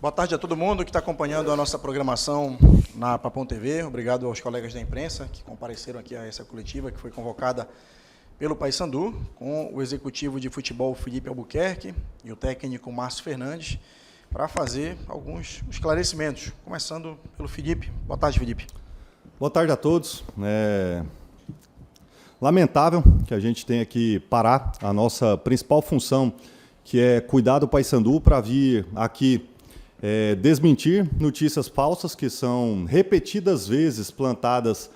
Boa tarde a todo mundo que está acompanhando a nossa programação na Papão TV. Obrigado aos colegas da imprensa que compareceram aqui a essa coletiva que foi convocada pelo Paysandu, com o executivo de futebol Felipe Albuquerque e o técnico Márcio Fernandes, para fazer alguns esclarecimentos. Começando pelo Felipe. Boa tarde, Felipe. Boa tarde a todos. Lamentável que a gente tenha que parar a nossa principal função, que é cuidar do Paysandu, para vir aqui desmentir notícias falsas que são repetidas vezes plantadas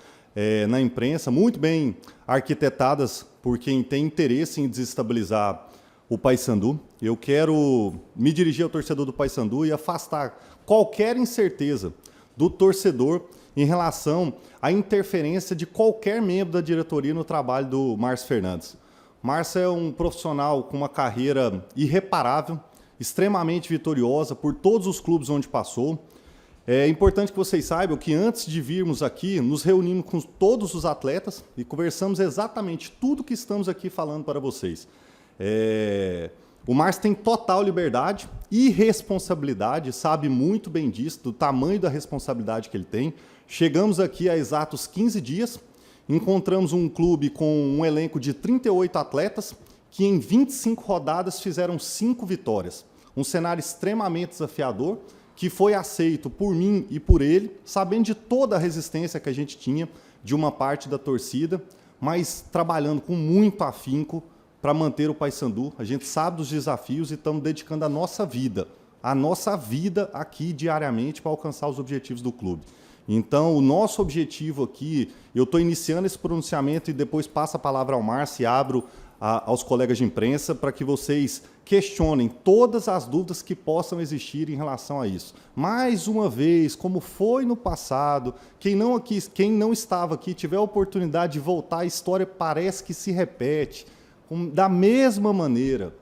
na imprensa, muito bem arquitetadas por quem tem interesse em desestabilizar o Paysandu. Eu quero me dirigir ao torcedor do Paysandu e afastar qualquer incerteza do torcedor em relação à interferência de qualquer membro da diretoria no trabalho do Márcio Fernandes. Márcio é um profissional com uma carreira irreparável, extremamente vitoriosa por todos os clubes onde passou. É importante que vocês saibam que antes de virmos aqui, nos reunimos com todos os atletas e conversamos exatamente tudo que estamos aqui falando para vocês. O Márcio tem total liberdade e responsabilidade, sabe muito bem disso, do tamanho da responsabilidade que ele tem. Chegamos aqui há exatos 15 dias, encontramos um clube com um elenco de 38 atletas, que em 25 rodadas fizeram 5 vitórias. Um cenário extremamente desafiador, que foi aceito por mim e por ele, sabendo de toda a resistência que a gente tinha de uma parte da torcida, mas trabalhando com muito afinco para manter o Paysandu. A gente sabe dos desafios e estamos dedicando a nossa vida aqui diariamente para alcançar os objetivos do clube. Então, o nosso objetivo aqui, eu estou iniciando esse pronunciamento e depois passo a palavra ao Márcio e abro aos colegas de imprensa para que vocês questionem todas as dúvidas que possam existir em relação a isso. Mais uma vez, como foi no passado, quem não estava aqui tiver a oportunidade de voltar, a história parece que se repete da mesma maneira,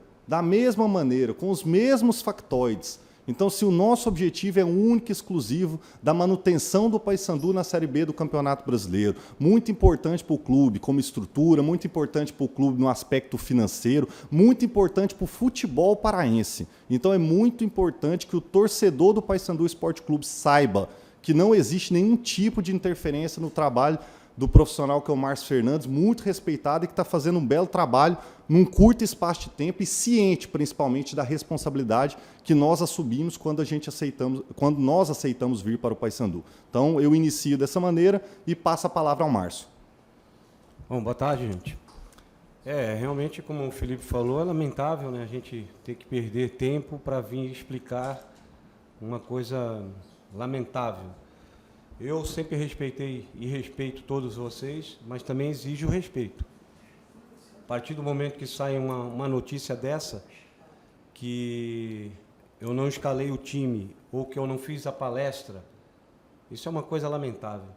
com os mesmos factoides. Então, se o nosso objetivo é único e exclusivo da manutenção do Paysandu na Série B do Campeonato Brasileiro, muito importante para o clube como estrutura, muito importante para o clube no aspecto financeiro, muito importante para o futebol paraense. Então, é muito importante que o torcedor do Paysandu Esporte Clube saiba que não existe nenhum tipo de interferência no trabalho do profissional que é o Márcio Fernandes, muito respeitado e que está fazendo um belo trabalho num curto espaço de tempo e ciente, principalmente, da responsabilidade que nós assumimos quando nós aceitamos vir para o Paysandu. Então, eu inicio dessa maneira e passo a palavra ao Márcio. Bom, boa tarde, gente. Realmente, como o Felipe falou, é lamentável, né, a gente ter que perder tempo para vir explicar uma coisa lamentável. Eu sempre respeitei e respeito todos vocês, mas também exijo respeito. A partir do momento que sai uma notícia dessa, que eu não escalei o time ou que eu não fiz a palestra, isso é uma coisa lamentável,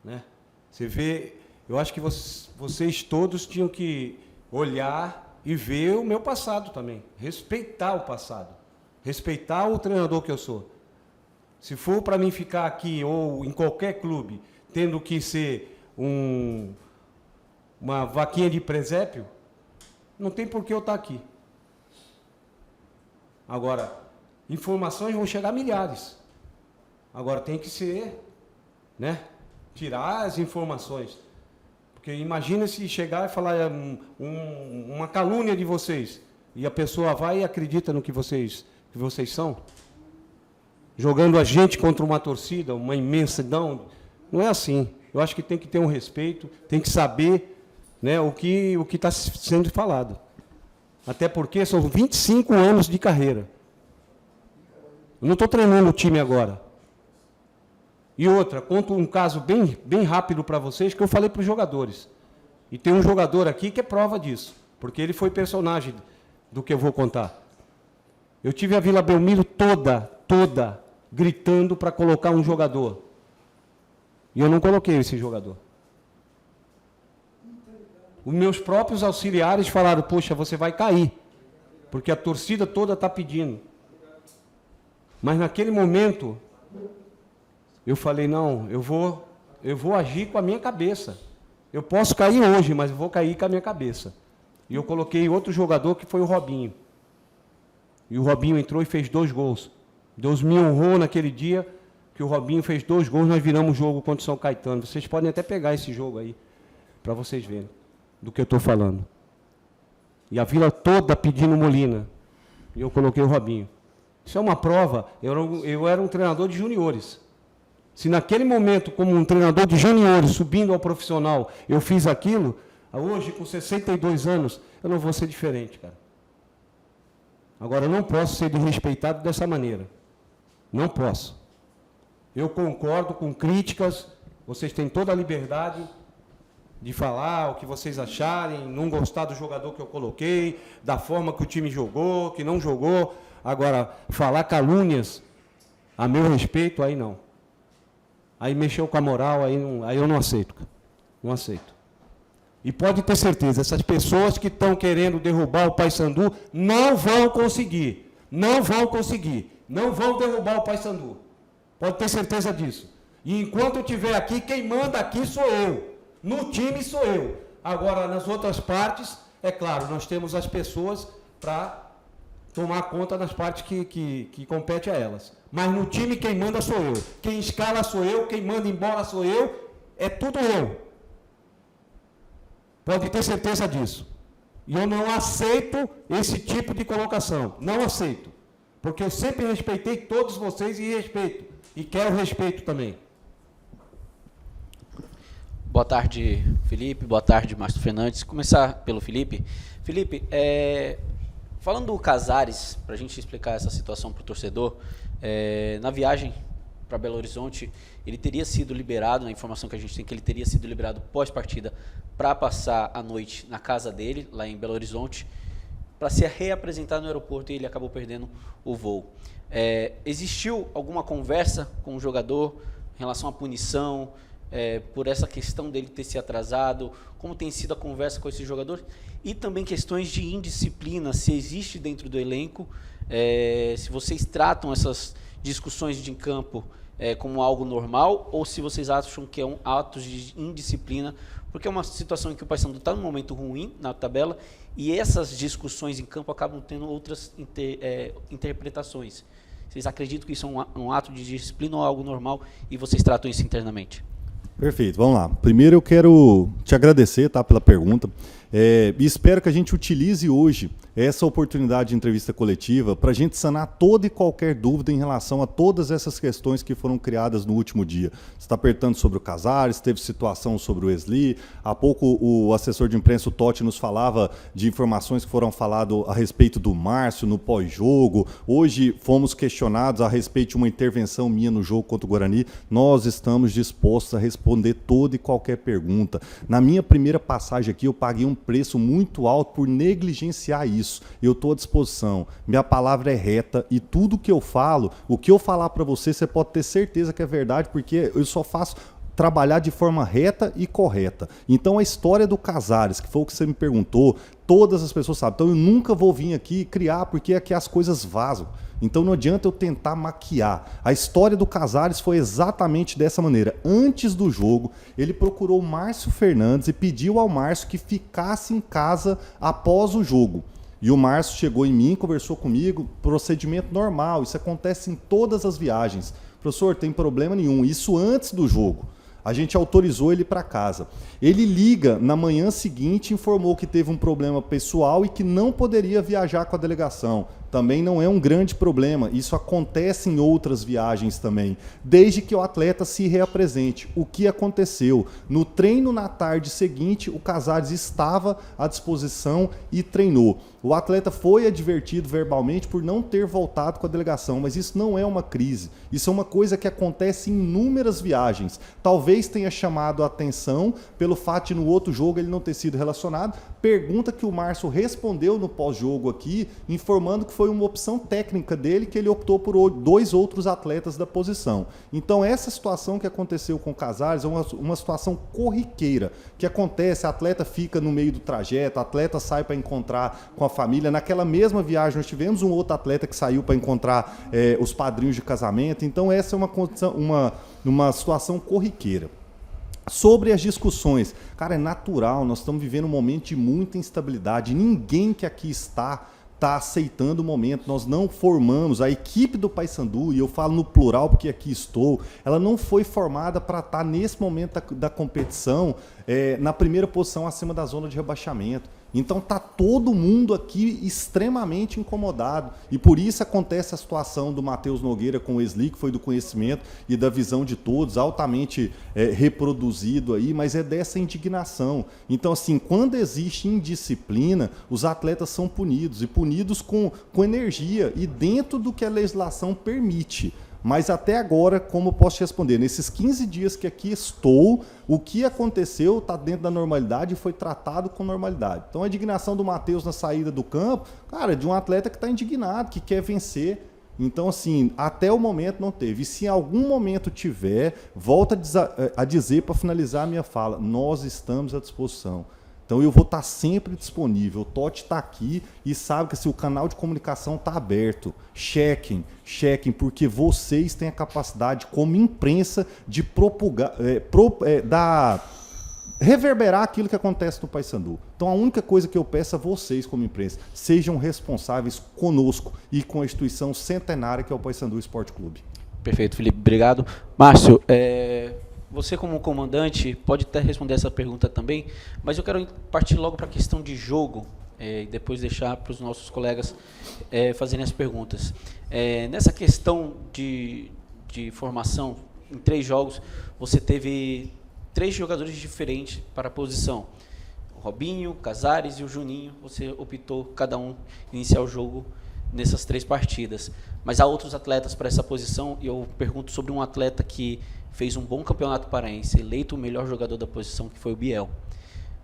né? Você vê, eu acho que vocês todos tinham que olhar e ver o meu passado também, respeitar o passado, respeitar o treinador que eu sou. Se for para mim ficar aqui ou em qualquer clube, tendo que ser uma vaquinha de presépio, não tem por que eu estar aqui. Agora, informações vão chegar a milhares. Agora tem que ser, né, tirar as informações. Porque imagina se chegar e falar uma calúnia de vocês, e a pessoa vai e acredita no que vocês são. Jogando a gente contra uma torcida, uma imensidão, não é assim. Eu acho que tem que ter um respeito, tem que saber, né, o que está sendo falado. Até porque são 25 anos de carreira. Eu não estou treinando o time agora. E outra, conto um caso bem rápido para vocês, que eu falei para os jogadores. E tem um jogador aqui que é prova disso, porque ele foi personagem do que eu vou contar. Eu tive a Vila Belmiro toda gritando para colocar um jogador. E eu não coloquei esse jogador. Os meus próprios auxiliares falaram, poxa, você vai cair, porque a torcida toda está pedindo. Mas naquele momento, eu falei, não, eu vou agir com a minha cabeça. Eu posso cair hoje, mas eu vou cair com a minha cabeça. E eu coloquei outro jogador que foi o Robinho. E o Robinho entrou e fez 2 gols. Deus me honrou naquele dia que o Robinho fez 2 gols, nós viramos o jogo contra o São Caetano. Vocês podem até pegar esse jogo aí, para vocês verem do que eu estou falando. E a vila toda pedindo Molina. E eu coloquei o Robinho. Isso é uma prova. Eu era um treinador de juniores. Se naquele momento, como um treinador de juniores, subindo ao profissional, eu fiz aquilo, hoje, com 62 anos, eu não vou ser diferente, cara. Agora, eu não posso ser desrespeitado dessa maneira. Não posso. Eu concordo com críticas, vocês têm toda a liberdade de falar o que vocês acharem, não gostar do jogador que eu coloquei, da forma que o time jogou, que não jogou. Agora, falar calúnias a meu respeito, aí não. Aí mexeu com a moral, aí eu não aceito. Não aceito. E pode ter certeza, essas pessoas que estão querendo derrubar o Paysandu não vão conseguir. Não vão conseguir. Não vão derrubar o Paysandu. Pode ter certeza disso. E enquanto eu estiver aqui, quem manda aqui sou eu. No time sou eu. Agora, nas outras partes, é claro, nós temos as pessoas para tomar conta das partes que compete a elas. Mas no time quem manda sou eu. Quem escala sou eu, quem manda embora sou eu, é tudo eu. Pode ter certeza disso. E eu não aceito esse tipo de colocação. Não aceito. Porque eu sempre respeitei todos vocês e respeito. E quero respeito também. Boa tarde, Felipe. Boa tarde, Márcio Fernandes. Começar pelo Felipe. Felipe, falando do Casares, para a gente explicar essa situação para o torcedor, na viagem para Belo Horizonte, ele teria sido liberado, na informação que a gente tem, que ele teria sido liberado pós-partida para passar a noite na casa dele, lá em Belo Horizonte, para ser reapresentado no aeroporto, e ele acabou perdendo o voo. Existiu alguma conversa com o jogador em relação à punição, por essa questão dele ter se atrasado? Como tem sido a conversa com esse jogador? E também questões de indisciplina, se existe dentro do elenco, se vocês tratam essas discussões de campo como algo normal, ou se vocês acham que é um ato de indisciplina, porque é uma situação em que o Paysandu está num momento ruim na tabela, e essas discussões em campo acabam tendo outras interpretações. Vocês acreditam que isso é um ato de disciplina ou algo normal, e vocês tratam isso internamente? Perfeito, vamos lá. Primeiro eu quero te agradecer, tá, pela pergunta. E espero que a gente utilize hoje essa oportunidade de entrevista coletiva para a gente sanar toda e qualquer dúvida em relação a todas essas questões que foram criadas no último dia. Você está apertando sobre o Casares, teve situação sobre o Wesley. Há pouco o assessor de imprensa, o Totti, nos falava de informações que foram faladas a respeito do Márcio no pós-jogo. Hoje fomos questionados a respeito de uma intervenção minha no jogo contra o Guarani. Nós estamos dispostos a responder toda e qualquer pergunta. Na minha primeira passagem aqui, eu paguei um preço muito alto por negligenciar isso. Eu estou à disposição. Minha palavra é reta e tudo que eu falo, o que eu falar para você, você pode ter certeza que é verdade, porque eu só faço trabalhar de forma reta e correta. Então a história do Casares, que foi o que você me perguntou, todas as pessoas sabem. Então eu nunca vou vir aqui criar, porque aqui as coisas vazam. Então não adianta eu tentar maquiar. A história do Casares foi exatamente dessa maneira. Antes do jogo, ele procurou o Márcio Fernandes e pediu ao Márcio que ficasse em casa após o jogo. E o Márcio chegou em mim, conversou comigo, procedimento normal, isso acontece em todas as viagens. Professor, tem problema nenhum, isso antes do jogo. A gente autorizou ele para casa. Ele liga na manhã seguinte, informou que teve um problema pessoal e que não poderia viajar com a delegação. Também não é um grande problema, isso acontece em outras viagens também, desde que o atleta se reapresente. O que aconteceu? No treino na tarde seguinte, o Casares estava à disposição e treinou. O atleta foi advertido verbalmente por não ter voltado com a delegação, mas isso não é uma crise, isso é uma coisa que acontece em inúmeras viagens. Talvez tenha chamado a atenção pelo fato de no outro jogo ele não ter sido relacionado. Pergunta que o Márcio respondeu no pós-jogo aqui, informando que foi uma opção técnica dele, que ele optou por 2 outros atletas da posição. Então essa situação que aconteceu com o Casares é uma situação corriqueira, que acontece, a atleta fica no meio do trajeto, a atleta sai para encontrar com a família. Naquela mesma viagem nós tivemos um outro atleta que saiu para encontrar os padrinhos de casamento. Então essa é uma situação corriqueira. Sobre as discussões, cara, é natural, nós estamos vivendo um momento de muita instabilidade. Ninguém que aqui está está aceitando o momento. Nós não formamos a equipe do Paysandu, e eu falo no plural porque aqui estou, ela não foi formada para estar nesse momento da competição na primeira posição acima da zona de rebaixamento. Então está todo mundo aqui extremamente incomodado, e por isso acontece a situação do Matheus Nogueira com o Wesley, que foi do conhecimento e da visão de todos, altamente reproduzido aí, mas é dessa indignação. Então, assim, quando existe indisciplina, os atletas são punidos, e punidos com energia e dentro do que a legislação permite. Mas até agora, como eu posso te responder? Nesses 15 dias que aqui estou, o que aconteceu está dentro da normalidade e foi tratado com normalidade. Então a indignação do Matheus na saída do campo, cara, de um atleta que está indignado, que quer vencer. Então, assim, até o momento não teve. E se em algum momento tiver, volta a dizer, para finalizar a minha fala, nós estamos à disposição. Então eu vou estar sempre disponível. O Totti está aqui e sabe que assim, o canal de comunicação está aberto. Chequem, porque vocês têm a capacidade, como imprensa, de reverberar aquilo que acontece no Paysandu. Então a única coisa que eu peço a vocês, como imprensa, sejam responsáveis conosco e com a instituição centenária que é o Paysandu Esporte Clube. Perfeito, Felipe. Obrigado. Márcio, você como comandante pode até responder essa pergunta também, mas eu quero partir logo para a questão de jogo e depois deixar para os nossos colegas fazerem as perguntas. Nessa questão de formação, em 3 jogos, você teve 3 jogadores diferentes para a posição. O Robinho, o Casares e o Juninho. Você optou, cada um, iniciar o jogo nessas 3 partidas. Mas há outros atletas para essa posição, e eu pergunto sobre um atleta que fez um bom campeonato paraense, eleito o melhor jogador da posição, que foi o Biel.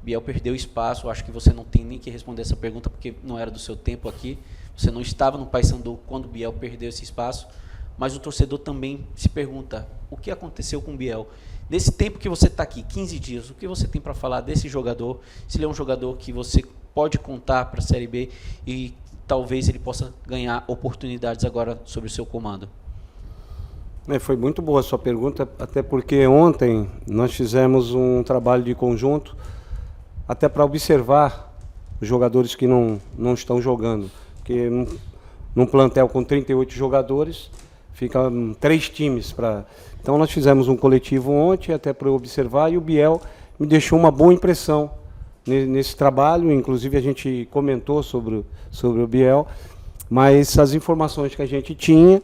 Biel perdeu espaço, acho que você não tem nem que responder essa pergunta, porque não era do seu tempo aqui, você não estava no Paysandu quando o Biel perdeu esse espaço, mas o torcedor também se pergunta, o que aconteceu com o Biel? Nesse tempo que você está aqui, 15 dias, o que você tem para falar desse jogador? Se ele é um jogador que você pode contar para a Série B e talvez ele possa ganhar oportunidades agora sob o seu comando? Foi muito boa a sua pergunta, até porque ontem nós fizemos um trabalho de conjunto, até para observar os jogadores que não estão jogando. Porque num plantel com 38 jogadores, ficam 3 times. Então nós fizemos um coletivo ontem, até para observar, e o Biel me deixou uma boa impressão nesse trabalho. Inclusive a gente comentou sobre o Biel, mas as informações que a gente tinha,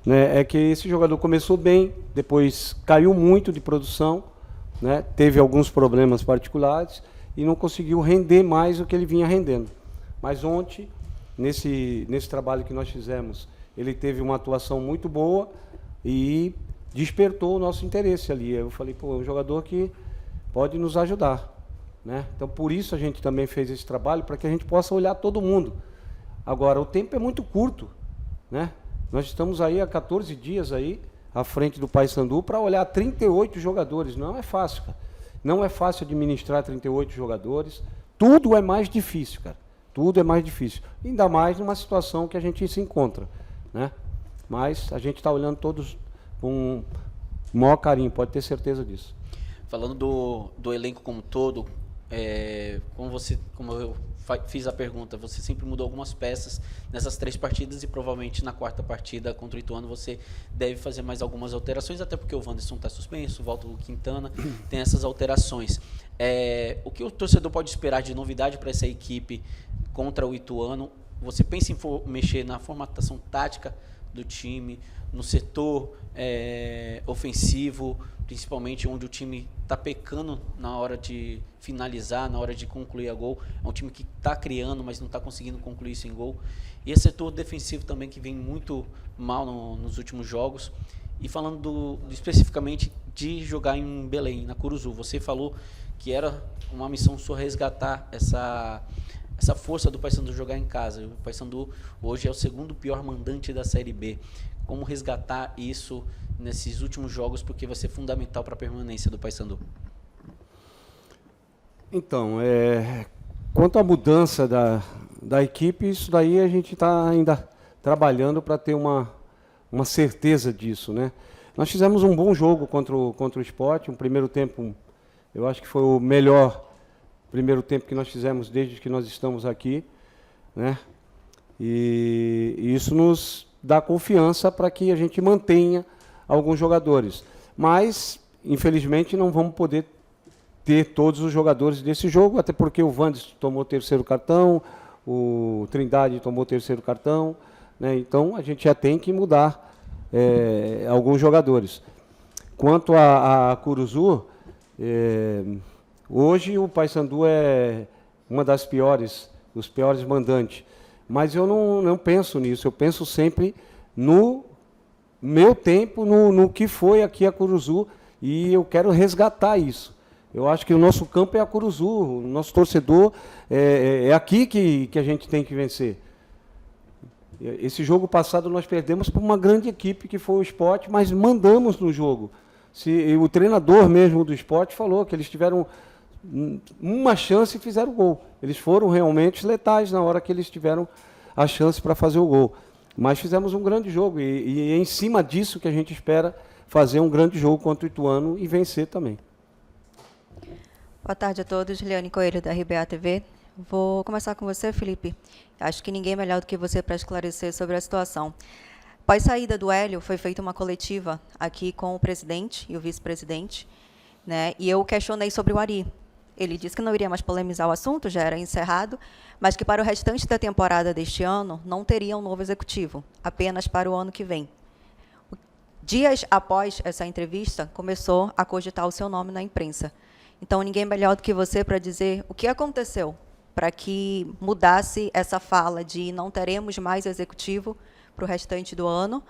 né, é que esse jogador começou bem, depois caiu muito de produção, né, teve alguns problemas particulares e não conseguiu render mais o que ele vinha rendendo. Mas ontem, nesse trabalho que nós fizemos, ele teve uma atuação muito boa e despertou o nosso interesse ali. Eu falei, pô, é um jogador que pode nos ajudar, né? Então, por isso a gente também fez esse trabalho, para que a gente possa olhar todo mundo. Agora, o tempo é muito curto, né? Nós estamos aí há 14 dias aí, à frente do Paysandu, para olhar 38 jogadores. Não é fácil, cara. Não é fácil administrar 38 jogadores. Tudo é mais difícil, cara. Tudo é mais difícil. Ainda mais numa situação que a gente se encontra, né? Mas a gente está olhando todos com o maior carinho, pode ter certeza disso. Falando do elenco como todo, como eu fiz a pergunta, você sempre mudou algumas peças nessas 3 partidas e provavelmente na 4ª partida contra o Ituano você deve fazer mais algumas alterações, até porque o Wanderson está suspenso, volta o Quintana, tem essas alterações. O que o torcedor pode esperar de novidade para essa equipe contra o Ituano? Você pensa em mexer na formatação tática do time, no setor ofensivo, principalmente onde o time está pecando na hora de finalizar, na hora de concluir a gol? É um time que está criando, mas não está conseguindo concluir isso em gol. E esse setor defensivo também, que vem muito mal nos últimos jogos. E falando especificamente de jogar em Belém, na Curuzu, você falou que era uma missão sua resgatar essa força do Paysandu jogar em casa. O Paysandu hoje é o 2º pior mandante da Série B. Como resgatar isso nesses últimos jogos, porque vai ser fundamental para a permanência do Paysandu? Então, quanto à mudança da equipe, isso daí a gente está ainda trabalhando para ter uma certeza disso, né? Nós fizemos um bom jogo contra o Sport, um primeiro tempo, eu acho que foi o melhor primeiro tempo que nós fizemos desde que nós estamos aqui, né? E isso nos dá confiança para que a gente mantenha alguns jogadores. Mas, infelizmente, não vamos poder ter todos os jogadores desse jogo, até porque o Vandes tomou o 3º cartão, o Trindade tomou o 3º cartão, né? Então a gente já tem que mudar alguns jogadores. Quanto a Curuzu, hoje o Paysandu é uma das piores, os piores mandantes, mas eu não penso nisso, eu penso sempre no meu tempo, no que foi aqui a Curuzu, e eu quero resgatar isso. Eu acho que o nosso campo é a Curuzu, o nosso torcedor é aqui que a gente tem que vencer. Esse jogo passado nós perdemos por uma grande equipe que foi o Sport, mas mandamos no jogo. O treinador mesmo do Sport falou que eles tiveram uma chance e fizeram o gol. Eles foram realmente letais na hora que eles tiveram a chance para fazer o gol. Mas fizemos um grande jogo e é em cima disso que a gente espera fazer um grande jogo contra o Ituano e vencer também. Boa tarde a todos, Liane Coelho, da RBA TV. Vou começar com você, Felipe. Acho que ninguém é melhor do que você para esclarecer sobre a situação. Após saída do Hélio, foi feita uma coletiva aqui com o presidente e o vice-presidente, né? E eu questionei sobre o Ari. Ele disse que não iria mais polemizar o assunto, já era encerrado, mas que para o restante da temporada deste ano não teria um novo executivo, apenas para o ano que vem. Dias após essa entrevista, começou a cogitar o seu nome na imprensa. Então, ninguém melhor do que você para dizer o que aconteceu para que mudasse essa fala de não teremos mais executivo para o restante do ano,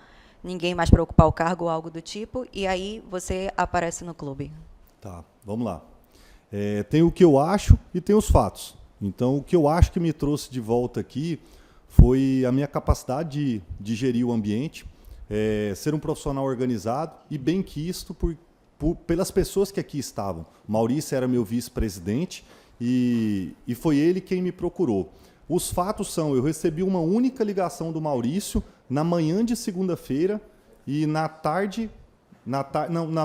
ninguém mais para ocupar o cargo ou algo do tipo, e aí você aparece no clube. Tá, vamos lá. Tem o que eu acho e tem os fatos. Então, o que eu acho que me trouxe de volta aqui foi a minha capacidade de gerir o ambiente, ser um profissional organizado e bem quisto pelas pessoas que aqui estavam. Maurício era meu vice-presidente e foi ele quem me procurou. Os fatos são, eu recebi uma única ligação do Maurício na manhã de segunda-feira e na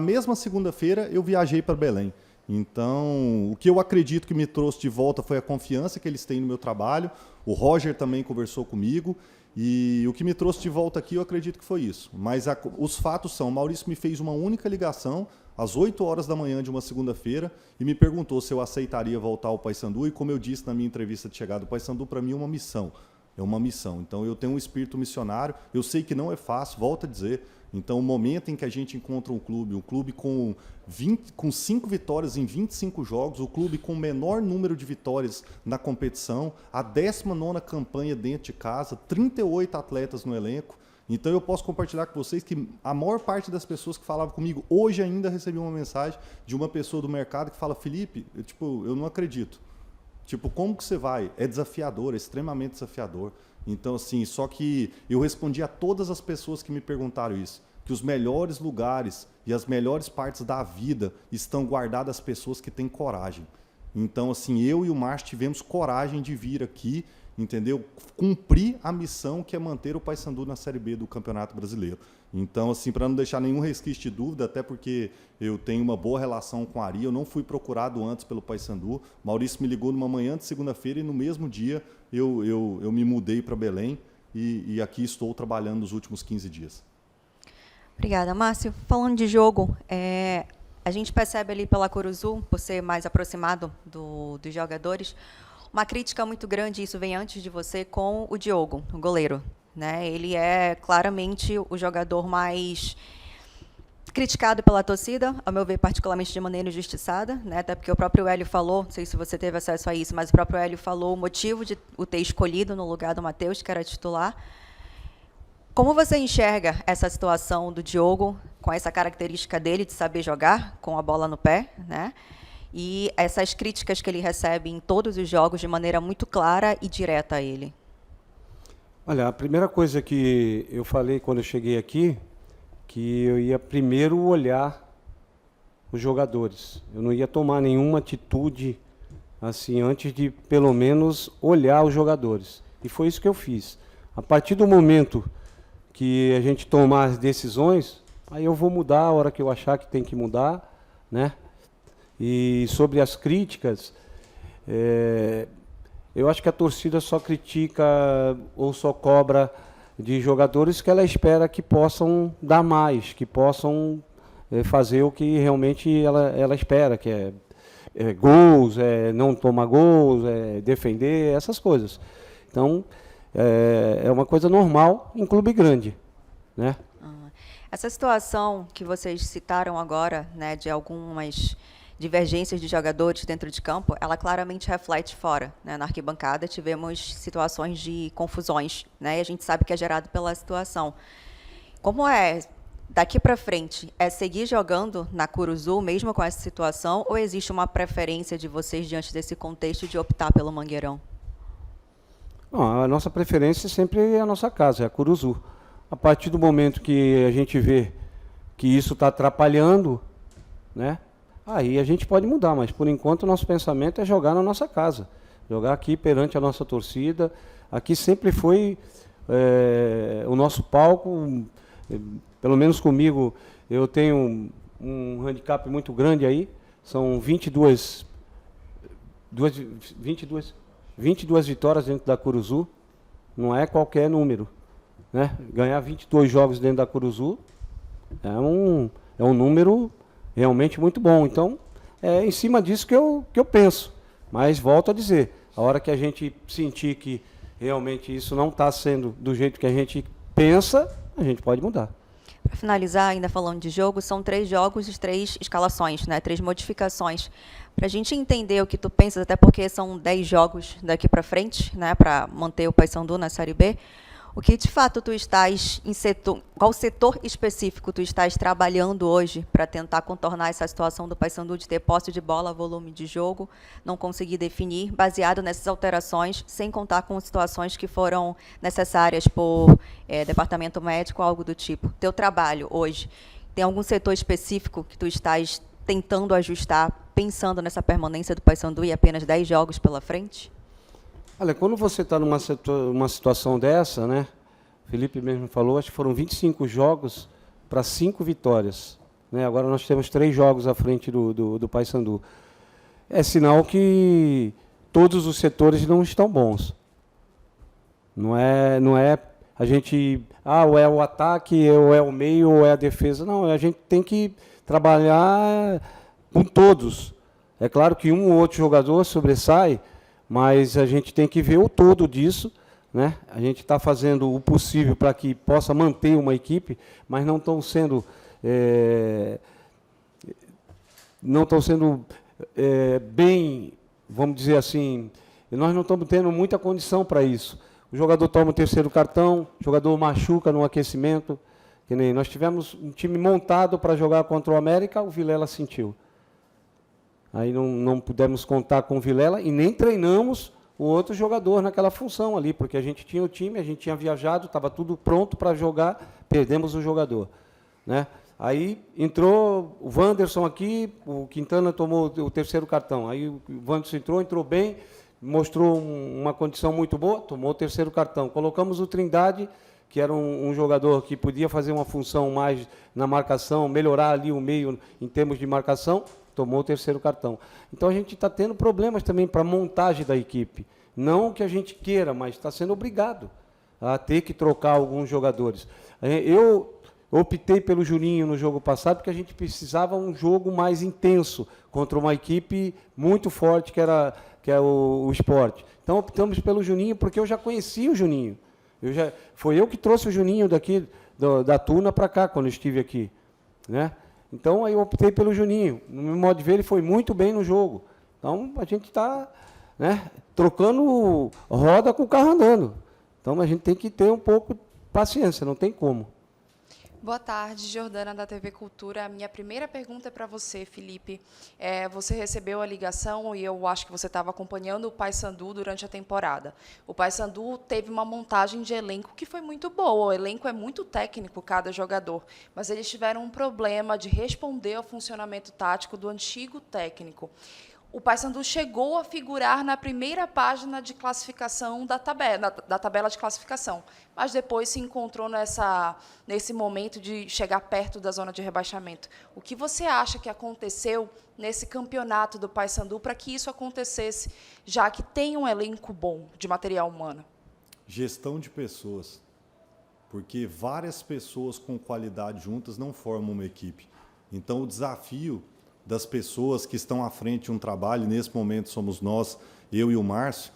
mesma segunda-feira eu viajei para Belém. Então, o que eu acredito que me trouxe de volta foi a confiança que eles têm no meu trabalho. O Roger também conversou comigo. E o que me trouxe de volta aqui, eu acredito que foi isso. Mas os fatos são, o Maurício me fez uma única ligação às 8 horas da manhã de uma segunda-feira e me perguntou se eu aceitaria voltar ao Paysandu. E como eu disse na minha entrevista de chegada, o Paysandu para mim é uma missão. É uma missão. Então eu tenho um espírito missionário. Eu sei que não é fácil, volto a dizer. Então o momento em que a gente encontra um clube com 5 vitórias em 25 jogos, o clube com o menor número de vitórias na competição, a 19ª campanha dentro de casa, 38 atletas no elenco. Então eu posso compartilhar com vocês que a maior parte das pessoas que falavam comigo, hoje ainda recebi uma mensagem de uma pessoa do mercado que fala, Felipe, eu não acredito. Como que você vai? É desafiador, é extremamente desafiador. Então, assim, só que eu respondi a todas as pessoas que me perguntaram isso, que os melhores lugares e as melhores partes da vida estão guardadas às pessoas que têm coragem. Então, assim, eu e o Márcio tivemos coragem de vir aqui, entendeu? Cumprir a missão que é manter o Paysandu na Série B do Campeonato Brasileiro. Então, assim, para não deixar nenhum resquício de dúvida, até porque eu tenho uma boa relação com a Ari, eu não fui procurado antes pelo Paysandu. Maurício me ligou numa manhã de segunda-feira e no mesmo dia eu me mudei para Belém e aqui estou trabalhando nos últimos 15 dias. Obrigada, Márcio. Falando de jogo, a gente percebe ali pela Curuzu, por ser mais aproximado dos jogadores, uma crítica muito grande, isso vem antes de você, com o Diogo, o goleiro. Né? Ele é claramente o jogador mais criticado pela torcida, ao meu ver, particularmente de maneira injustiçada, né? Até porque o próprio Hélio falou, não sei se você teve acesso a isso, mas o próprio Hélio falou o motivo de o ter escolhido no lugar do Matheus, que era titular. Como você enxerga essa situação do Diogo, com essa característica dele de saber jogar, com a bola no pé, né? E essas críticas que ele recebe em todos os jogos de maneira muito clara e direta a ele? Olha, a primeira coisa que eu falei quando eu cheguei aqui, que eu ia primeiro olhar os jogadores. Eu não ia tomar nenhuma atitude assim antes de, pelo menos, olhar os jogadores. E foi isso que eu fiz. A partir do momento que a gente tomar as decisões, aí eu vou mudar a hora que eu achar que tem que mudar, né? E sobre as críticas, eu acho que a torcida só critica ou só cobra de jogadores que ela espera que possam dar mais, que possam fazer o que realmente ela espera, que é gols, não tomar gols, defender, essas coisas. Então, é uma coisa normal em clube grande, né? Essa situação que vocês citaram agora, né, de algumas divergências de jogadores dentro de campo, ela claramente reflete fora, né? Na arquibancada tivemos situações de confusões, né? E a gente sabe que é gerado pela situação. Como daqui para frente, é seguir jogando na Curuzu, mesmo com essa situação, ou existe uma preferência de vocês diante desse contexto de optar pelo Mangueirão? Não, a nossa preferência sempre é a nossa casa, é a Curuzu. A partir do momento que a gente vê que isso está atrapalhando, né, aí a gente pode mudar, mas por enquanto o nosso pensamento é jogar na nossa casa, jogar aqui perante a nossa torcida. Aqui sempre foi o nosso palco, pelo menos comigo, eu tenho um handicap muito grande aí, são 22 vitórias dentro da Curuzu, não é qualquer número. Né? Ganhar 22 jogos dentro da Curuzu é um número realmente muito bom. Então, é em cima disso que eu penso. Mas, volto a dizer, a hora que a gente sentir que realmente isso não está sendo do jeito que a gente pensa, a gente pode mudar. Para finalizar, ainda falando de jogo, são 3 jogos e 3 escalações, né? 3 modificações. Para a gente entender o que tu pensas, até porque são 10 jogos daqui para frente, né? Para manter o Paysandu na Série B, o que de fato tu estás em setor, qual setor específico tu estás trabalhando hoje para tentar contornar essa situação do Paysandu de ter posse de bola, volume de jogo, não conseguir definir, baseado nessas alterações, sem contar com situações que foram necessárias por departamento médico, algo do tipo. Teu trabalho hoje, tem algum setor específico que tu estás tentando ajustar, pensando nessa permanência do Paysandu e apenas 10 jogos pela frente? Olha, quando você está numa situação dessa, né? Felipe mesmo falou, acho que foram 25 jogos para 5 vitórias. Né? Agora nós temos 3 jogos à frente do Paysandu. É sinal que todos os setores não estão bons. Não é a gente, ou é o ataque, ou é o meio, ou é a defesa. Não, a gente tem que trabalhar com todos. É claro que um ou outro jogador sobressai, mas a gente tem que ver o todo disso, né? A gente está fazendo o possível para que possa manter uma equipe, mas não estão sendo bem, vamos dizer assim, nós não estamos tendo muita condição para isso. O jogador toma o 3º cartão, o jogador machuca no aquecimento, que nem nós tivemos um time montado para jogar contra o América, o Vilela sentiu. Aí não pudemos contar com o Vilela e nem treinamos o outro jogador naquela função ali, porque a gente tinha o time, a gente tinha viajado, estava tudo pronto para jogar, perdemos o jogador. Né? Aí entrou o Wanderson aqui, o Quintana tomou o 3º cartão. Aí o Wanderson entrou bem, mostrou uma condição muito boa, tomou o 3º cartão. Colocamos o Trindade, que era um jogador que podia fazer uma função mais na marcação, melhorar ali o meio em termos de marcação, tomou o 3º cartão. Então a gente está tendo problemas também para a montagem da equipe. Não que a gente queira, mas está sendo obrigado a ter que trocar alguns jogadores. Eu optei pelo Juninho no jogo passado porque a gente precisava um jogo mais intenso contra uma equipe muito forte que é o Sport. Então optamos pelo Juninho porque eu já conhecia o Juninho. Foi eu que trouxe o Juninho daqui da Tuna para cá quando eu estive aqui, né? Então, aí eu optei pelo Juninho. No meu modo de ver, ele foi muito bem no jogo. Então, a gente está, né, trocando roda com o carro andando. Então, a gente tem que ter um pouco de paciência, não tem como. Boa tarde, Jordana, da TV Cultura. A minha primeira pergunta é para você, Felipe. Você recebeu a ligação e eu acho que você estava acompanhando o Paysandu durante a temporada. O Paysandu teve uma montagem de elenco que foi muito boa. O elenco é muito técnico, cada jogador, mas eles tiveram um problema de responder ao funcionamento tático do antigo técnico. o Paysandu chegou a figurar na primeira página de classificação da tabela de classificação, mas depois se encontrou nesse momento de chegar perto da zona de rebaixamento. O que você acha que aconteceu nesse campeonato do Paysandu para que isso acontecesse, já que tem um elenco bom de material humano? Gestão de pessoas, porque várias pessoas com qualidade juntas não formam uma equipe. Então, o desafio das pessoas que estão à frente de um trabalho, nesse momento somos nós, eu e o Márcio,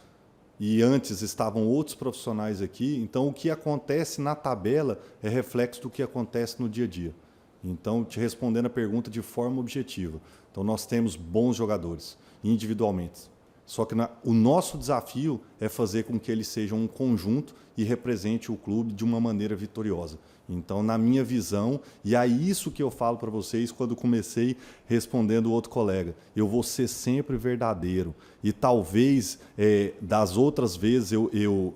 e antes estavam outros profissionais aqui, então o que acontece na tabela é reflexo do que acontece no dia a dia. Então, te respondendo a pergunta de forma objetiva, então nós temos bons jogadores, individualmente, só que o nosso desafio é fazer com que eles sejam um conjunto e represente o clube de uma maneira vitoriosa. Então, na minha visão, e é isso que eu falo para vocês quando comecei respondendo o outro colega, eu vou ser sempre verdadeiro. E talvez, das outras vezes, eu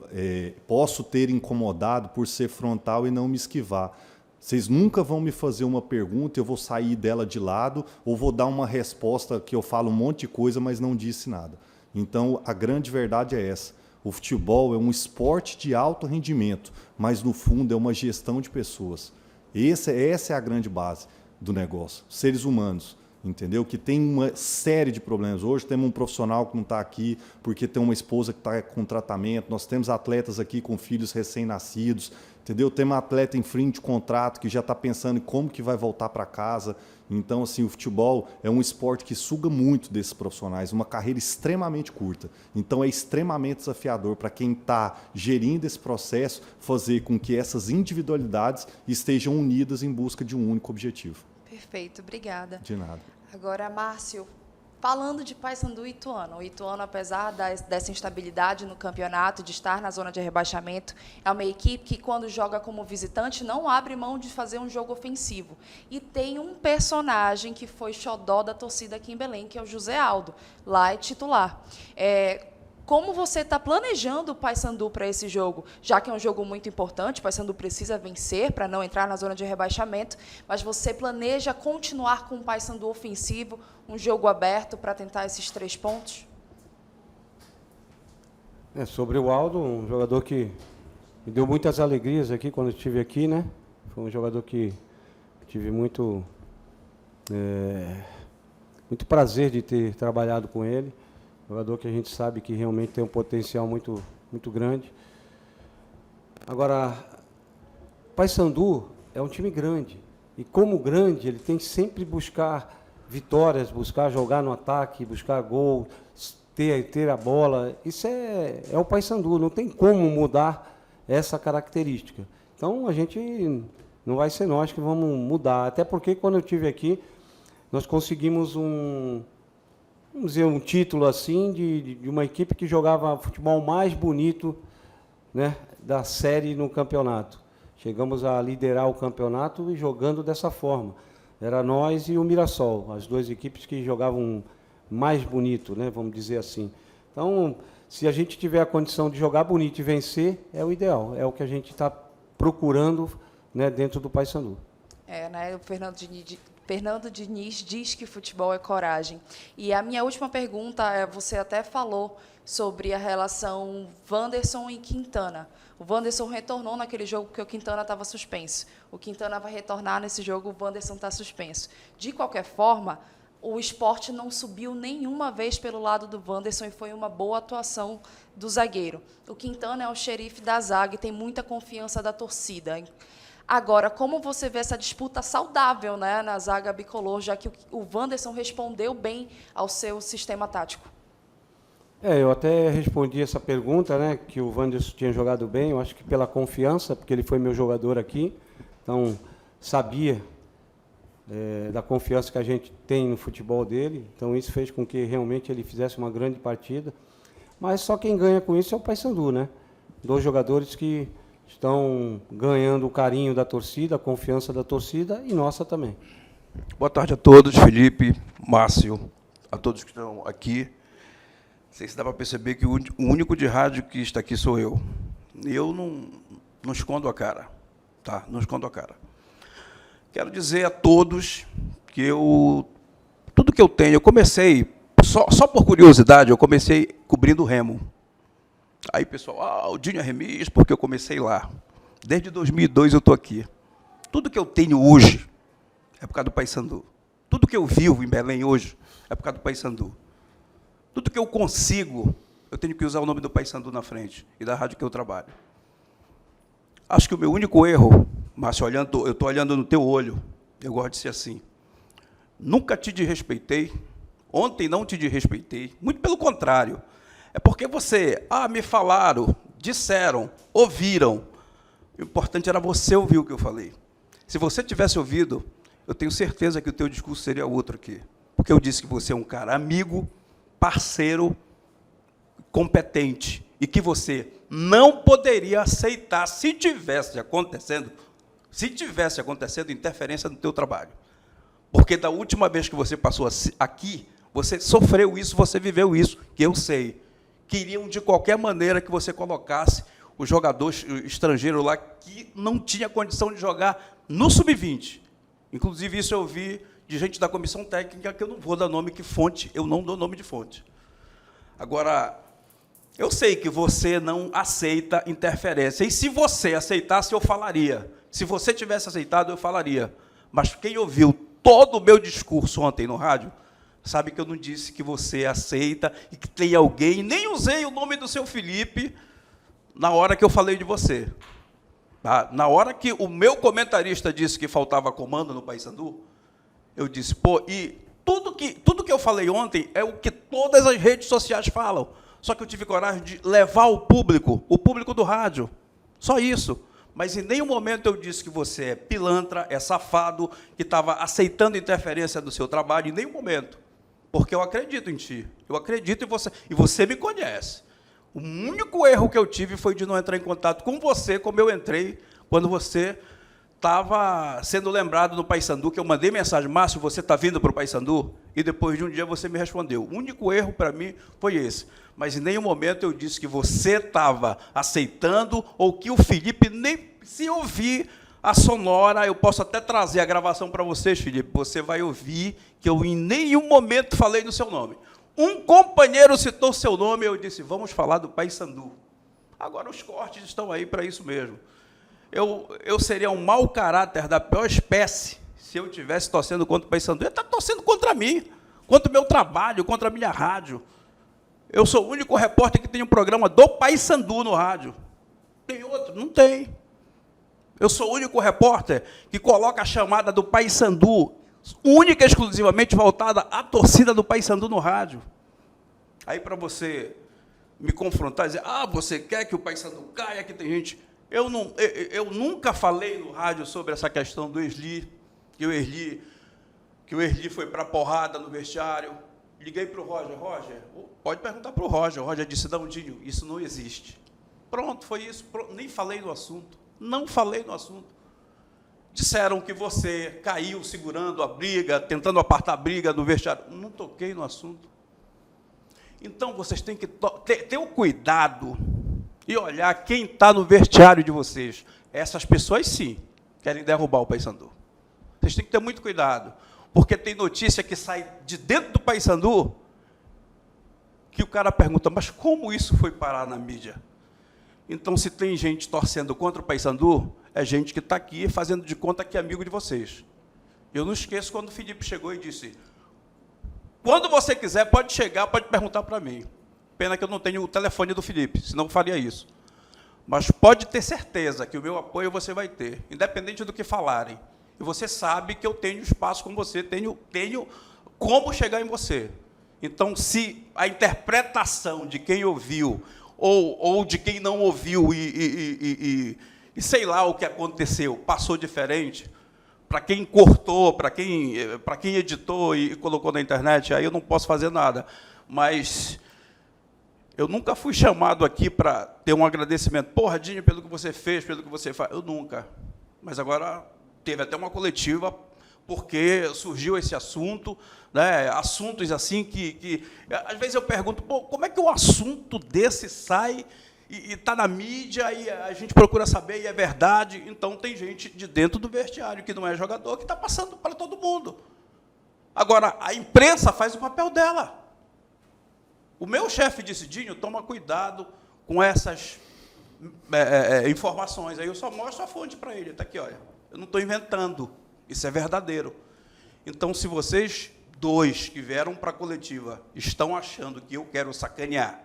posso ter incomodado por ser frontal e não me esquivar. Vocês nunca vão me fazer uma pergunta, eu vou sair dela de lado, ou vou dar uma resposta que eu falo um monte de coisa, mas não disse nada. Então, a grande verdade é essa. O futebol é um esporte de alto rendimento, mas, no fundo, é uma gestão de pessoas. Essa é a grande base do negócio. Seres humanos, entendeu? Que tem uma série de problemas. Hoje temos um profissional que não está aqui porque tem uma esposa que está com tratamento. Nós temos atletas aqui com filhos recém-nascidos, entendeu? Temos um atleta em fim de contrato que já está pensando em como que vai voltar para casa. Então, assim, o futebol é um esporte que suga muito desses profissionais, uma carreira extremamente curta. Então, é extremamente desafiador para quem está gerindo esse processo fazer com que essas individualidades estejam unidas em busca de um único objetivo. Perfeito, obrigada. De nada. Agora, Márcio, falando de Paysandu e Ituano. O Ituano, apesar dessa instabilidade no campeonato, de estar na zona de rebaixamento, é uma equipe que, quando joga como visitante, não abre mão de fazer um jogo ofensivo. E tem um personagem que foi xodó da torcida aqui em Belém, que é o José Aldo. Lá é titular. Como você está planejando o Paysandu para esse jogo? Já que é um jogo muito importante, o Paysandu precisa vencer para não entrar na zona de rebaixamento, mas você planeja continuar com o Paysandu ofensivo, um jogo aberto para tentar esses 3 pontos? Sobre o Aldo, um jogador que me deu muitas alegrias aqui quando estive aqui, né? Foi um jogador que tive muito prazer de ter trabalhado com ele. Jogador que a gente sabe que realmente tem um potencial muito, muito grande. Agora, Paysandu é um time grande. E como grande, ele tem que sempre buscar vitórias, buscar jogar no ataque, buscar gol, ter a bola. Isso é o Paysandu, não tem como mudar essa característica. Então, a gente não vai ser nós que vamos mudar. Até porque, quando eu estive aqui, nós conseguimos vamos dizer, um título assim de uma equipe que jogava futebol mais bonito, né, da série no campeonato. Chegamos a liderar o campeonato e jogando dessa forma. Era nós e o Mirassol, as 2 equipes que jogavam mais bonito, né, vamos dizer assim. Então, se a gente tiver a condição de jogar bonito e vencer, é o ideal, é o que a gente está procurando, né, dentro do Paysandu. Né, o Fernando Diniz diz que futebol é coragem. E a minha última pergunta, você até falou sobre a relação Wanderson e Quintana. O Wanderson retornou naquele jogo porque o Quintana estava suspenso. O Quintana vai retornar nesse jogo, o Wanderson está suspenso. De qualquer forma, o Sport não subiu nenhuma vez pelo lado do Wanderson e foi uma boa atuação do zagueiro. O Quintana é o xerife da zaga e tem muita confiança da torcida. Agora, como você vê essa disputa saudável, né, na zaga bicolor, já que o Wanderson respondeu bem ao seu sistema tático? Eu até respondi essa pergunta, né, que o Wanderson tinha jogado bem, eu acho que pela confiança, porque ele foi meu jogador aqui, então sabia da confiança que a gente tem no futebol dele, então isso fez com que realmente ele fizesse uma grande partida. Mas só quem ganha com isso é o Paysandu, né? 2 jogadores que estão ganhando o carinho da torcida, a confiança da torcida e nossa também. Boa tarde a todos, Felipe, Márcio, a todos que estão aqui. Não sei se dá para perceber que o único de rádio que está aqui sou eu. Eu não escondo a cara, tá? Não escondo a cara. Quero dizer a todos que tudo que eu tenho, eu comecei Só por curiosidade, eu comecei cobrindo Remo. Aí, pessoal, o Dinho é remista, porque eu comecei lá. Desde 2002 eu estou aqui. Tudo que eu tenho hoje é por causa do Paysandu. Tudo que eu vivo em Belém hoje é por causa do Paysandu. Tudo que eu consigo, eu tenho que usar o nome do Paysandu na frente e da rádio que eu trabalho. Acho que o meu único erro, Márcio, eu estou olhando no teu olho, eu gosto de ser assim. Nunca te desrespeitei, ontem não te desrespeitei, muito pelo contrário. É porque você, me falaram, disseram, ouviram. O importante era você ouvir o que eu falei. Se você tivesse ouvido, eu tenho certeza que o teu discurso seria outro aqui. Porque eu disse que você é um cara amigo, parceiro, competente, e que você não poderia aceitar, se tivesse acontecendo interferência no teu trabalho. Porque da última vez que você passou aqui, você sofreu isso, você viveu isso, que eu sei. Queriam, de qualquer maneira, que você colocasse o jogador estrangeiro lá que não tinha condição de jogar no Sub-20. Inclusive, isso eu vi de gente da comissão técnica, que eu não vou dar nome que fonte, eu não dou nome de fonte. Agora, eu sei que você não aceita interferência, e se você aceitasse, eu falaria. Se você tivesse aceitado, eu falaria. Mas quem ouviu todo o meu discurso ontem no rádio, sabe que eu não disse que você aceita e que tem alguém, nem usei o nome do seu Felipe na hora que eu falei de você. Tá? Na hora que o meu comentarista disse que faltava comando no Paysandu, eu disse, e tudo que eu falei ontem é o que todas as redes sociais falam. Só que eu tive coragem de levar o público do rádio. Só isso. Mas em nenhum momento eu disse que você é pilantra, é safado, que estava aceitando interferência do seu trabalho, em nenhum momento. Porque eu acredito em ti, eu acredito em você, e você me conhece. O único erro que eu tive foi de não entrar em contato com você, como eu entrei, quando você estava sendo lembrado no Paysandu, que eu mandei mensagem, Márcio, você está vindo para o Paysandu? E depois de um dia você me respondeu. O único erro para mim foi esse. Mas em nenhum momento eu disse que você estava aceitando, ou que o Felipe, nem se ouvir a sonora, eu posso até trazer a gravação para vocês, Felipe, você vai ouvir que eu em nenhum momento falei no seu nome. Um companheiro citou seu nome, eu disse, vamos falar do Paysandu. Agora os cortes estão aí para isso mesmo. Eu seria um mau caráter da pior espécie se eu estivesse torcendo contra o Paysandu. Ele está torcendo contra mim, contra o meu trabalho, contra a minha rádio. Eu sou o único repórter que tem um programa do Paysandu no rádio. Tem outro? Não tem. Eu sou o único repórter que coloca a chamada do Paysandu, única e exclusivamente voltada à torcida do Paysandu no rádio. Aí, para você me confrontar e dizer, você quer que o Paysandu caia, que tem gente... Eu nunca falei no rádio sobre essa questão do Esli, que o Esli foi para a porrada no vestiário. Liguei para o Roger, pode perguntar para o Roger disse, não, Dinho, isso não existe. Pronto, foi isso, nem falei no assunto, não falei no assunto. Disseram que você caiu segurando a briga, tentando apartar a briga no vestiário. Não toquei no assunto. Então, vocês têm que ter o cuidado e olhar quem está no vestiário de vocês. Essas pessoas, sim, querem derrubar o Paysandu. Vocês têm que ter muito cuidado, porque tem notícia que sai de dentro do Paysandu que o cara pergunta, mas como isso foi parar na mídia? Então, se tem gente torcendo contra o Paysandu, é gente que está aqui fazendo de conta que é amigo de vocês. Eu não esqueço quando o Felipe chegou e disse, quando você quiser, pode chegar, pode perguntar para mim. Pena que eu não tenho o telefone do Felipe, senão eu faria isso. Mas pode ter certeza que o meu apoio você vai ter, independente do que falarem. E você sabe que eu tenho espaço com você, tenho como chegar em você. Então, se a interpretação de quem ouviu, ou de quem não ouviu, e sei lá o que aconteceu, passou diferente, para quem cortou, para quem editou e colocou na internet, aí eu não posso fazer nada. Mas eu nunca fui chamado aqui para ter um agradecimento. Porra, Dinho, pelo que você fez, pelo que você faz. Eu nunca. Mas agora teve até uma coletiva, porque surgiu esse assunto, né? Assuntos assim que às vezes eu pergunto, como é que um assunto desse sai e está na mídia, e a gente procura saber, e é verdade. Então, tem gente de dentro do vestiário, que não é jogador, que está passando para todo mundo. Agora, a imprensa faz o papel dela. O meu chefe disse, Dinho, toma cuidado com essas informações. Aí eu só mostro a fonte para ele. Está aqui, olha. Eu não estou inventando. Isso é verdadeiro. Então, se vocês dois que vieram para a coletiva estão achando que eu quero sacanear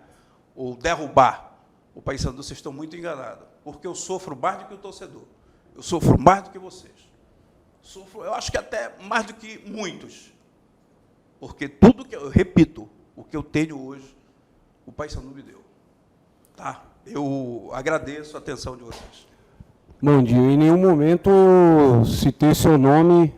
ou derrubar o Paysandu, vocês estão muito enganados. Porque eu sofro mais do que o torcedor. Eu sofro mais do que vocês. Sofro, eu acho que até mais do que muitos. Porque tudo que eu repito, o que eu tenho hoje, o Paysandu me deu. Tá? Eu agradeço a atenção de vocês. Mandinho, em nenhum momento citei seu nome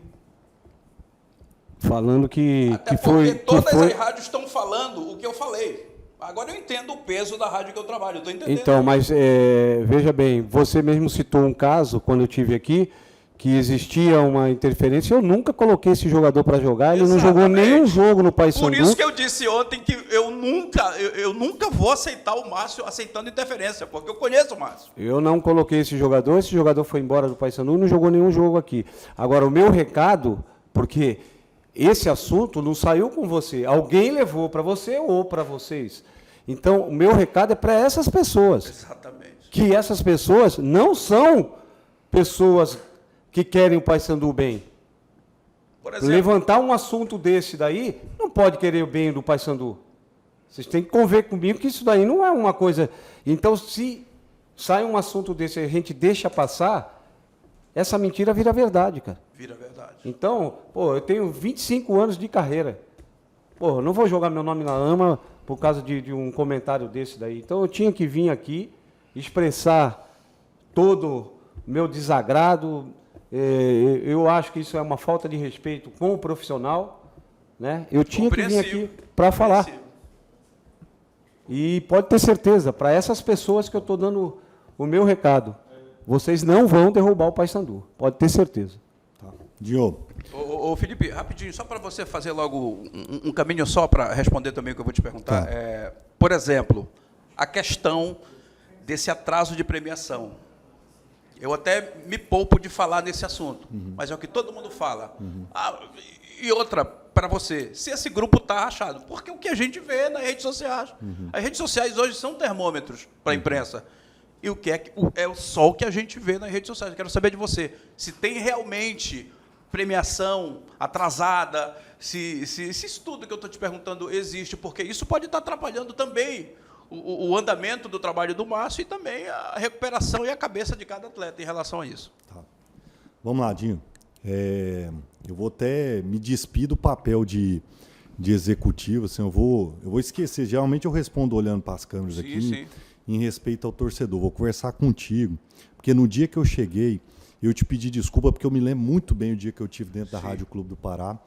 falando que Até porque todas as rádios estão falando o que eu falei. Agora eu entendo o peso da rádio que eu trabalho, eu estou entendendo. Então, mas veja bem, você mesmo citou um caso, quando eu estive aqui, que existia uma interferência. Eu nunca coloquei esse jogador para jogar, ele não jogou nenhum jogo no Paysandu. Por isso que eu disse ontem que eu nunca vou aceitar o Márcio aceitando interferência, porque eu conheço o Márcio. Eu não coloquei esse jogador foi embora do Paysandu e não jogou nenhum jogo aqui. Agora, o meu recado, porque esse assunto não saiu com você, alguém levou para você ou para vocês. Então, o meu recado é para essas pessoas. Exatamente. Que essas pessoas não são pessoas que querem o Paysandu bem. Por exemplo, levantar um assunto desse daí, não pode querer o bem do Paysandu. Vocês têm que conver comigo que isso daí não é uma coisa... Então, se sai um assunto desse e a gente deixa passar, essa mentira vira verdade, cara. Vira verdade. Então, eu tenho 25 anos de carreira. Eu não vou jogar meu nome na lama por causa de um comentário desse daí. Então, eu tinha que vir aqui expressar todo o meu desagrado. Eu acho que isso é uma falta de respeito com o profissional, né? Eu tinha que vir aqui para falar. E pode ter certeza, para essas pessoas que eu estou dando o meu recado, vocês não vão derrubar o Paysandu, pode ter certeza. Tá. Diogo. Ô, Felipe, rapidinho, só para você fazer logo um caminho só para responder também o que eu vou te perguntar. Tá. Por exemplo, a questão desse atraso de premiação. Eu até me poupo de falar nesse assunto, mas é o que todo mundo fala. E outra, para você, se esse grupo está rachado, porque o que a gente vê nas redes sociais. As redes sociais hoje são termômetros para a imprensa. E o que é só o que a gente vê nas redes sociais. Eu quero saber de você, se tem realmente premiação atrasada, se isso tudo que eu estou te perguntando existe, porque isso pode estar atrapalhando também o andamento do trabalho do Márcio e também a recuperação e a cabeça de cada atleta em relação a isso. Tá. Vamos lá, Dinho. Eu vou até me despir do papel de executivo. Assim, eu vou esquecer. Geralmente eu respondo olhando para as câmeras aqui, em respeito ao torcedor. Vou conversar contigo, porque no dia que eu cheguei, eu te pedi desculpa, porque eu me lembro muito bem o dia que eu estive dentro da Rádio Clube do Pará.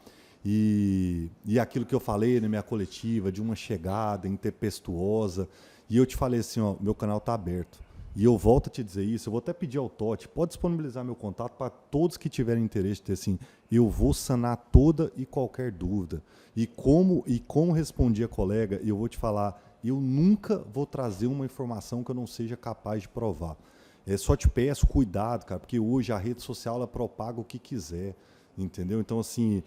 E aquilo que eu falei na minha coletiva, de uma chegada intempestuosa, e eu te falei assim, meu canal está aberto. E eu volto a te dizer isso, eu vou até pedir ao Totti, pode disponibilizar meu contato para todos que tiverem interesse, assim, eu vou sanar toda e qualquer dúvida. E como respondi a colega, eu vou te falar, eu nunca vou trazer uma informação que eu não seja capaz de provar. Só te peço cuidado, cara, porque hoje a rede social ela propaga o que quiser. Entendeu? Então, assim,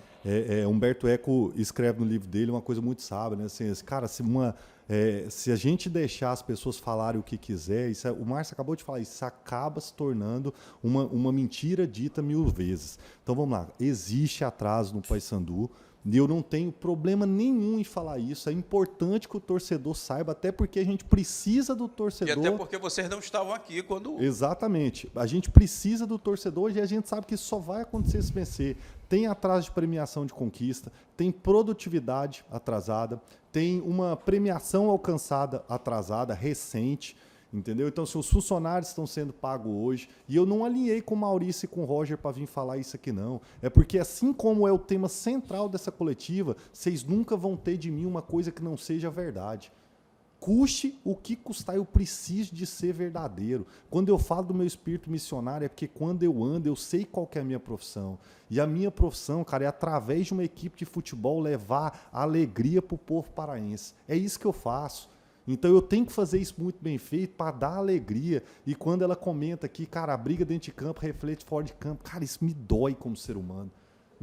Humberto Eco escreve no livro dele uma coisa muito sábia, né? Assim, cara, se a gente deixar as pessoas falarem o que quiser, o Márcio acabou de falar, isso acaba se tornando uma mentira dita 1000 vezes. Então, vamos lá, existe atraso no Paysandu, e eu não tenho problema nenhum em falar isso. É importante que o torcedor saiba, até porque a gente precisa do torcedor. E até porque vocês não estavam aqui quando... Exatamente. A gente precisa do torcedor e a gente sabe que isso só vai acontecer se vencer. Tem atraso de premiação de conquista, tem produtividade atrasada, tem uma premiação alcançada atrasada, recente. Entendeu? Então, se os funcionários estão sendo pagos hoje, e eu não alinhei com o Maurício e com o Roger para vir falar isso aqui, não. É porque, assim como é o tema central dessa coletiva, vocês nunca vão ter de mim uma coisa que não seja verdade. Custe o que custar, eu preciso de ser verdadeiro. Quando eu falo do meu espírito missionário, é porque quando eu ando, eu sei qual que é a minha profissão. E a minha profissão, cara, é através de uma equipe de futebol levar alegria para o povo paraense. É isso que eu faço. Então eu tenho que fazer isso muito bem feito para dar alegria. E quando ela comenta aqui, cara, a briga dentro de campo reflete fora de campo, cara, isso me dói como ser humano.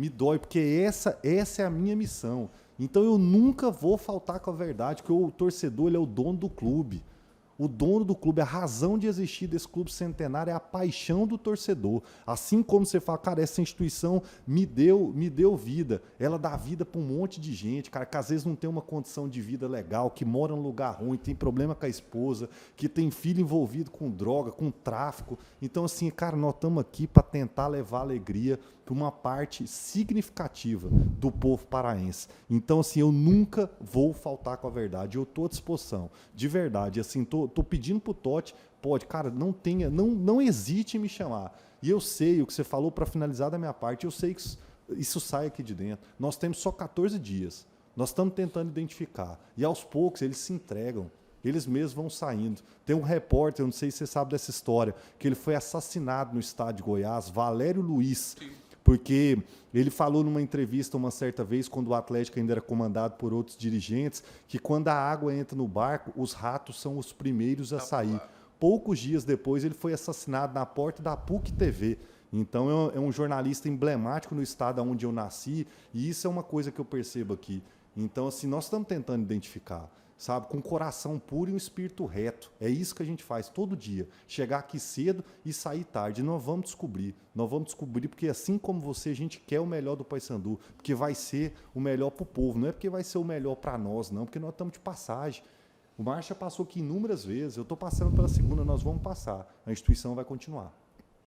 me dói, porque essa é a minha missão. Então eu nunca vou faltar com a verdade, porque o torcedor ele é o dono do clube. O dono do clube, a razão de existir desse clube centenário é a paixão do torcedor. Assim como você fala, cara, essa instituição me deu vida. Ela dá vida para um monte de gente, cara, que às vezes não tem uma condição de vida legal, que mora num lugar ruim, tem problema com a esposa, que tem filho envolvido com droga, com tráfico. Então, assim, cara, nós estamos aqui para tentar levar alegria para uma parte significativa do povo paraense. Então, assim, eu nunca vou faltar com a verdade. Eu estou à disposição, de verdade. Assim, tô pedindo pro Totti, pode, cara, não hesite em me chamar. E eu sei o que você falou para finalizar da minha parte, eu sei que isso sai aqui de dentro. Nós temos só 14 dias. Nós estamos tentando identificar. E aos poucos eles se entregam. Eles mesmos vão saindo. Tem um repórter, eu não sei se você sabe dessa história, que ele foi assassinado no estado de Goiás, Valério Luiz. Sim. Porque ele falou numa entrevista uma certa vez, quando o Atlético ainda era comandado por outros dirigentes, que quando a água entra no barco, os ratos são os primeiros a sair. Poucos dias depois, ele foi assassinado na porta da PUC TV. Então, é um jornalista emblemático no estado onde eu nasci, e isso é uma coisa que eu percebo aqui. Então, assim, nós estamos tentando identificar, sabe, com um coração puro e um espírito reto. É isso que a gente faz todo dia. Chegar aqui cedo e sair tarde. Nós vamos descobrir. Nós vamos descobrir porque, assim como você, a gente quer o melhor do Paysandu, porque vai ser o melhor para o povo. Não é porque vai ser o melhor para nós, não, porque nós estamos de passagem. O Marcha passou aqui inúmeras vezes. Eu estou passando pela segunda, nós vamos passar. A instituição vai continuar.